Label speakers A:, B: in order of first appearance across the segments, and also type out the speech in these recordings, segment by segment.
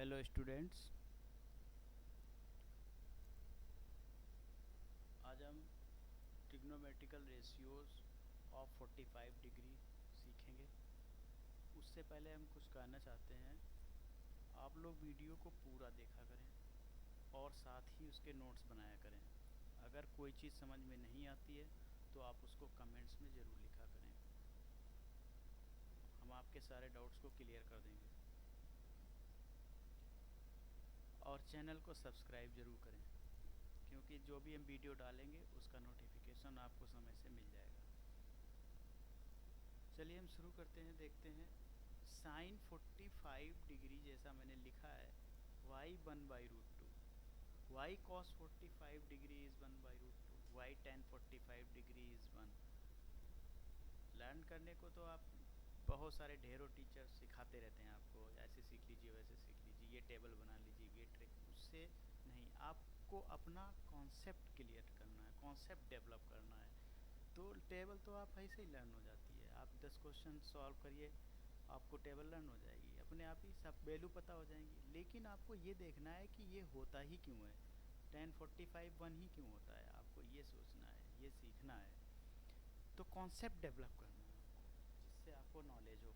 A: Hello students. आज हम trigonometrical ratios of 45 degree सीखेंगे। उससे पहले हम कुछ कहना चाहते हैं, आप लोग वीडियो को पूरा देखा करें और साथ ही उसके नोट्स बनाया करें। अगर कोई चीज़ समझ में नहीं आती है तो आप उसको कमेंट्स में ज़रूर लिखा करें, हम आपके सारे डाउट्स को क्लियर कर देंगे। और चैनल को सब्सक्राइब ज़रूर करें, क्योंकि जो भी हम वीडियो डालेंगे उसका नोटिफिकेशन आपको समय से मिल जाएगा। चलिए हम शुरू करते हैं, देखते हैं। साइन 45 डिग्री जैसा मैंने लिखा है, y1/√2, y cos 45 degree is 1/√2, y tan 45 degree is 1। Learn करने को तो आप बहुत सारे ढेरों टीचर सिखाते रहते हैं आपको, ऐसे सीख लीजिए वैसे सीख लीजिए, ये टेबल बना लीजिए, ये ट्रिक। उससे नहीं, आपको अपना कॉन्सेप्ट क्लियर करना है, कॉन्सेप्ट डेवलप करना है। तो टेबल तो आप ऐसे ही लर्न हो जाती है। आप 10 क्वेश्चन सॉल्व करिए, आपको टेबल लर्न हो जाएगी, अपने आप ही सब वैल्यू पता हो जाएंगी। लेकिन आपको ये देखना है कि ये होता ही क्यों है, 1045 1 ही क्यों होता है, आपको ये सोचना है, ये सीखना है। तो कॉन्सेप्ट डेवलप करना है आपको, जिससे आपको नॉलेज हो,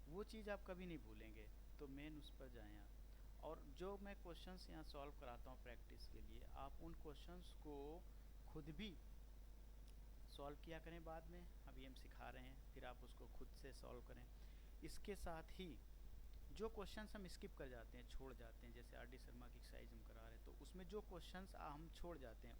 A: वो चीज़ आप कभी नहीं भूलेंगे। तो मेन उस पर जाएँ आप। और जो मैं क्वेश्चंस यहाँ सॉल्व कराता हूँ प्रैक्टिस के लिए, आप उन क्वेश्चंस को खुद भी सॉल्व किया करें बाद में। अभी हम सिखा रहे हैं, फिर आप उसको खुद से सॉल्व करें। इसके साथ ही जो क्वेश्चंस हम स्किप कर जाते हैं, छोड़ जाते हैं, जैसे आर डी शर्मा की एक्सरसाइज हम करा रहे हैं, तो उसमें जो क्वेश्चंस हम छोड़ जाते हैं,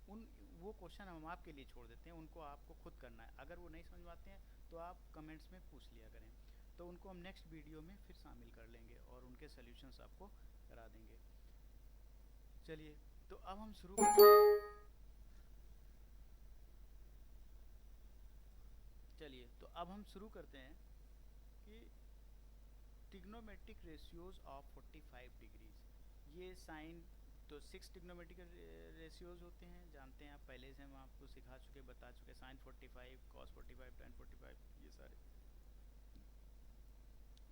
A: वो क्वेश्चन हम आपके लिए छोड़ देते हैं, उनको आपको खुद करना है। अगर वो नहीं समझ में आते हैं तो आप कमेंट्स में पूछ लिया करें, तो उनको हम नेक्स्ट वीडियो में फिर शामिल कर लेंगे और उनके सोल्यूशंस आपको करा देंगे। चलिए, तो अब हम शुरू करते हैं। चलिए, तो अब हम शुरू करते हैं कि ट्रिग्नोमेट्रिक रेशियोज ऑफ 45 डिग्रीज। ये साइन तो 6 ट्रिग्नोमेट्रिकल रेशियोज होते हैं, जानते हैं आप, पहले से हम आपको सिखा चुके, बता चुके। साइन 45, कॉस 45, टेन 45, ये सारे।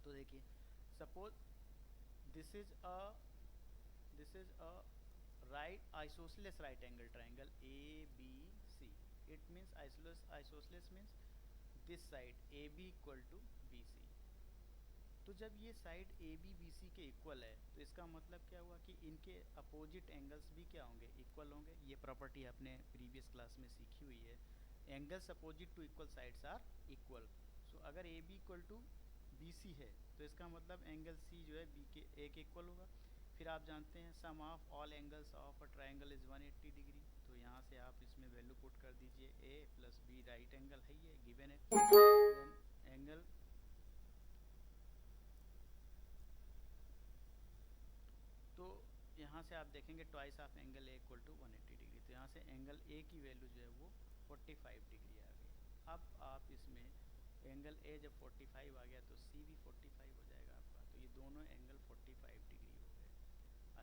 A: तो देखिए, suppose this is a this is a right isosceles right angle triangle A B C. It means isosceles means this side A B equal to B C. तो जब ये side A B B C के equal है, तो इसका मतलब क्या हुआ कि इनके अपोजिट एंगल्स भी क्या होंगे, इक्वल होंगे। ये प्रॉपर्टी आपने प्रीवियस क्लास में सीखी हुई है, angles opposite to equal sides are equal. So अगर A B equal to B C है, तो इसका मतलब एंगल सी जो है बी के ए के इक्वल होगा। फिर आप जानते हैं sum of all angles of a triangle is 180 degree. तो यहाँ से आप इसमें वैल्यू पुट कर दीजिए, A plus B right angle है, ये गिवन है। देन एंगल, तो यहाँ से आप देखेंगे twice of angle A equal to 180 degree. तो यहाँ से एंगल ए की वैल्यू जो है वो 45 डिग्री आ गई। अब आप इसमें एंगल ए जब 45 आ गया तो सी भी 45 हो जाएगा आपका। तो ये दोनों एंगल 45 डिग्री हो गए।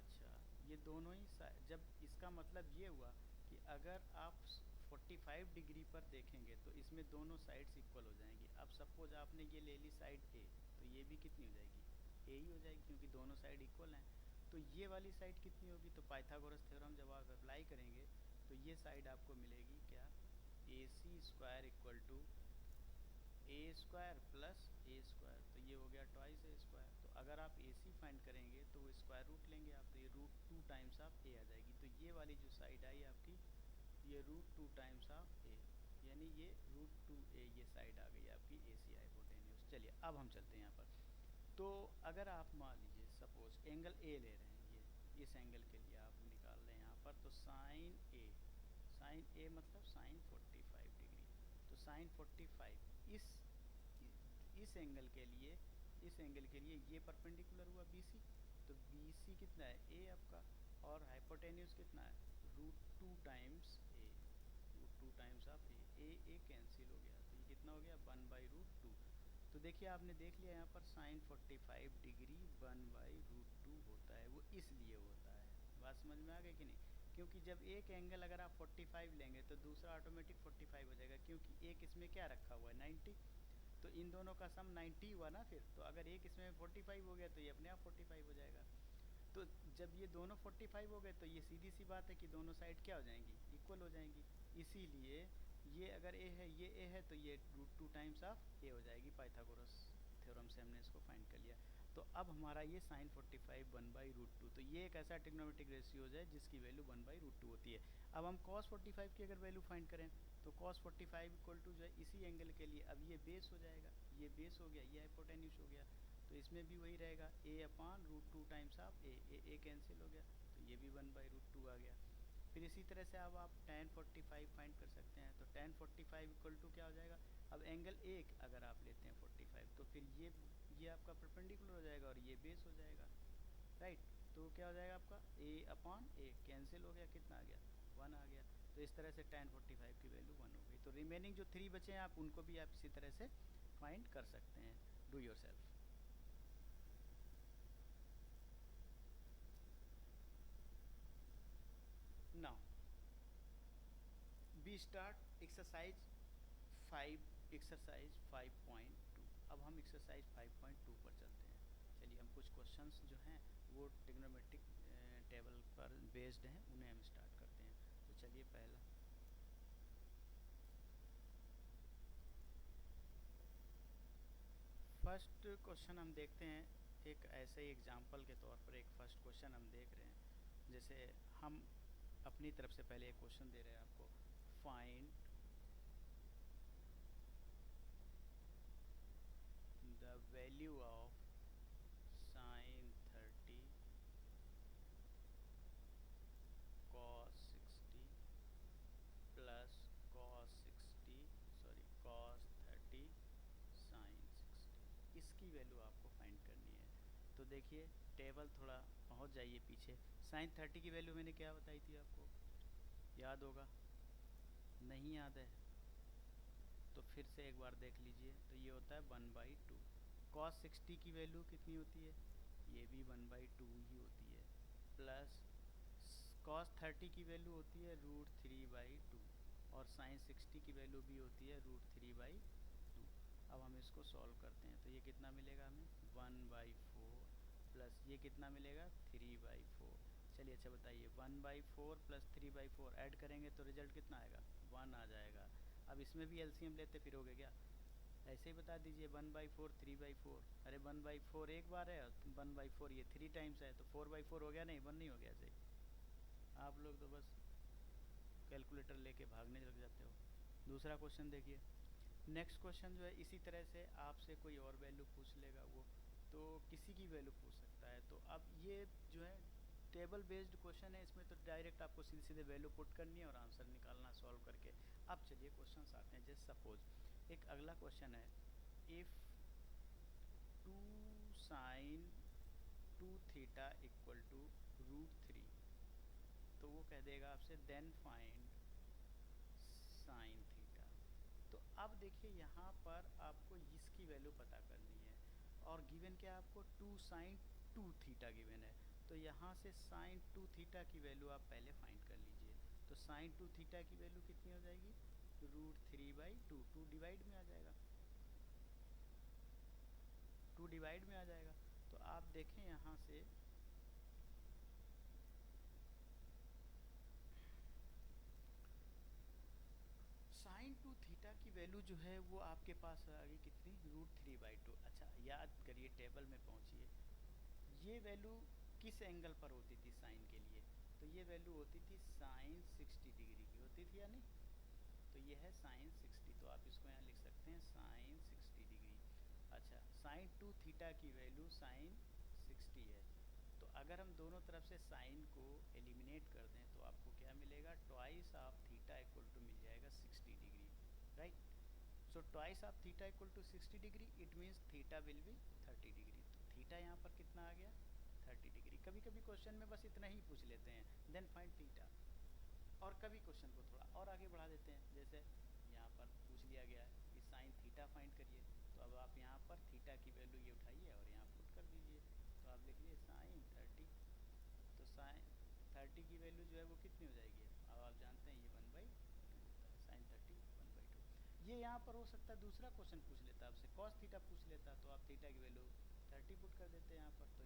A: अच्छा, ये दोनों ही जब इसका मतलब ये हुआ कि अगर आप 45 डिग्री पर देखेंगे तो इसमें दोनों साइड्स इक्वल हो जाएंगी। अब सपोज आपने ये ले ली साइड ए, तो ये भी कितनी हो जाएगी, ए ही हो जाएगी, क्योंकि दोनों साइड इक्वल हैं। तो ये वाली साइड कितनी होगी, तो पाइथागोरस थ्योरम जब आप अप्लाई करेंगे तो ये साइड आपको मिलेगी क्या, A C square equal to A square plus A square. तो ये हो गया ट्वाइस ए स्क्वायर। तो अगर आप ए सी फाइंड करेंगे तो वो स्क्वायर रूट लेंगे आप, तो ये √2 टाइम्स ऑफ ए आ जाएगी। तो ये वाली जो साइड आई आपकी, ये √2 टाइम्स ऑफ ए, यानी ये √2a ये साइड आ गई आपकी ए सी हाइपोटेन्यूज। चलिए, अब हम चलते हैं यहाँ पर। तो अगर आप मान लीजिए सपोज एंगल ए ले रहे हैं, ये इस एंगल के लिए आप निकाल रहे हैं यहाँ पर, तो साइन ए मतलब साइन 45 डिग्री। तो साइन 45 इस एंगल के लिए, इस एंगल के लिए ये परपेंडिकुलर हुआ बी सी। तो बी सी कितना है, ए आपका, और हाइपोटेन्यूज कितना है, √2 times A, √2 times of A. A cancel हो गया, तो ये कितना हो गया, 1/√2। तो देखिए, आपने देख लिया यहाँ पर साइन 45 डिग्री 1/√2 होता है, वो इसलिए होता है। बात समझ में आ गई कि नहीं? क्योंकि जब एक एंगल अगर आप 45 लेंगे तो दूसरा ऑटोमेटिक 45 हो जाएगा, क्योंकि एक इसमें क्या रखा हुआ है, 90। तो इन दोनों का सम 90 हुआ ना फिर। तो अगर एक इसमें 45 हो गया तो ये अपने आप 45 हो जाएगा। तो जब ये दोनों 45 हो गए तो ये सीधी सी बात है कि दोनों साइड क्या हो जाएंगी, इक्वल हो जाएंगी। इसीलिए ये अगर ए है, ये ए है, तो ये √2 टाइम्स ऑफ ए हो जाएगी। पाइथागोरस थ्योरम से हमने इसको फाइंड कर लिया। तो अब हमारा ये sin 45 1/√2, तो ये एक ऐसा ट्रिग्नोमेट्रिक रेशियोज है जिसकी वैल्यू 1/√2 होती है। अब हम cos 45 की अगर वैल्यू फाइंड करें तो cos 45 इक्वल टू जो है इसी एंगल के लिए, अब ये बेस हो जाएगा, ये बेस हो गया, ये हाइपोटेन्यूस हो गया, तो इसमें भी वही रहेगा a/√2 times of A cancel हो गया, तो ये भी 1/√2 आ गया। फिर इसी तरह से अब आप tan 45 फाइंड कर सकते हैं, तो tan 45 इक्वल टू क्या हो जाएगा, अब एंगल एक अगर आप लेते हैं 45, तो फिर ये आपका परपेंडिकुलर हो जाएगा और ये बेस हो जाएगा, राइट। तो क्या हो जाएगा आपका a/a कैंसिल हो गया, कितना आ गया, 1 आ गया। तो इस तरह से tan 45 की वैल्यू 1 हो गई। तो रिमेनिंग जो 3 बचे हैं आप उनको भी आप इसी तरह से फाइंड कर सकते हैं। Do yourself. Now be start exercise 5.2। अब हम एक्सरसाइज 5.2 पर चलते हैं। चलिए हम कुछ क्वेश्चंस जो हैं वो ट्रिग्नोमेट्रिक टेबल पर बेस्ड हैं, उन्हें हम स्टार्ट करते हैं। तो चलिए पहला फर्स्ट क्वेश्चन हम देखते हैं। एक ऐसे ही एग्जांपल के तौर पर एक फर्स्ट क्वेश्चन हम देख रहे हैं। जैसे हम अपनी तरफ से पहले एक क्वेश्चन दे रहे हैं आपको, find the value of sin 30 cos 60 plus cos 30 sin 60, इसकी वैल्यू आपको फाइंड करनी है। तो देखिए टेबल थोड़ा पहुंच जाइए पीछे। sin 30 की वैल्यू मैंने क्या बताई थी आपको, याद होगा, नहीं याद है तो फिर से एक बार देख लीजिए। तो ये होता है 1/2। cos 60 की वैल्यू कितनी होती है, ये भी 1/2 ही होती है, प्लस cos 30 की वैल्यू होती है √3/2 और sin 60 की वैल्यू भी होती है √3/2। अब हम इसको सॉल्व करते हैं तो ये कितना मिलेगा हमें, 1/4 प्लस ये कितना मिलेगा 3/4। चलिए अच्छा बताइए, 1/4 प्लस 3/4 ऐड करेंगे तो रिजल्ट कितना आएगा, 1 आ जाएगा। अब इसमें भी एलसीएम लेते फिरोगे क्या, ऐसे ही बता दीजिए 1/4 3/4, अरे 1/4 एक बार है, 1/4 ये 3 टाइम्स है, तो 4/4 हो गया, नहीं 1 नहीं हो गया। सही, आप लोग तो बस कैलकुलेटर लेके भागने लग जाते हो। दूसरा क्वेश्चन देखिए। नेक्स्ट क्वेश्चन जो है इसी तरह से आपसे कोई और वैल्यू पूछ लेगा वो, तो किसी की वैल्यू पूछ सकता है। तो अब ये जो है टेबल बेस्ड क्वेश्चन है, इसमें तो डायरेक्ट आपको सीधे सीधे वैल्यू पुट करनी है और आंसर निकालना सॉल्व करके। अब चलिए क्वेश्चन आते हैं। जैसे सपोज एक अगला क्वेश्चन है, if 2 sin 2 theta equal to √3, तो वो कह देगा आपसे देन फाइंड sin थीटा। तो अब देखिए यहाँ पर आपको इसकी वैल्यू पता करनी है और गिवन क्या आपको 2 sin 2 थीटा गिवन है। तो यहाँ से sin 2 थीटा की वैल्यू आप पहले फाइंड कर लीजिए। तो sin 2 थीटा की वैल्यू कितनी हो जाएगी, √3/2, 2 डिवाइड में आ जाएगा, 2 डिवाइड में आ जाएगा। तो आप देखें यहाँ से sin 2 थीटा की वैल्यू जो है वो आपके पास आ गई कितनी, √3/2। अच्छा याद करिए, टेबल में पहुँचिए, ये वैल्यू किस एंगल पर होती थी साइन के लिए, तो ये वैल्यू होती थी sin 60 डिग्री की होती थी या नहीं। तो ये है sin 60, तो आप इसको यहाँ लिख सकते हैं sin 60 डिग्री। अच्छा sin 2 थीटा की वैल्यू sin 60 है, तो अगर हम दोनों तरफ से साइन को एलिमिनेट कर दें तो आपको क्या मिलेगा, twice of theta equal to मिल जाएगा 60 degree, right. So twice of theta equal to 60 degree, it means theta will be 30 degree. तो थीटा यहाँ पर कितना आ गया, 30 डिग्री। कभी कभी क्वेश्चन में बस इतना ही पूछ लेते हैं, देन फाइंड थीटा, और कभी क्वेश्चन को थोड़ा और आगे बढ़ा देते हैं। जैसे यहाँ पर पूछ लिया गया है कि साइन थीटा फाइंड करिए, तो अब आप यहाँ पर थीटा की वैल्यू ये उठाइए और यहाँ पुट कर दीजिए। तो आप लिखिए साइन 30, तो साइन 30 की वैल्यू जो है वो कितनी हो जाएगी, अब आप जानते हैं ये 1/2 होता है, साइन 30 1/2। ये यहाँ पर हो सकता है दूसरा क्वेश्चन पूछ लेता आपसे, कॉस थीटा पूछ लेता, तो आप थीटा की वैल्यू 30 पुट कर देते हैं यहाँ पर। तो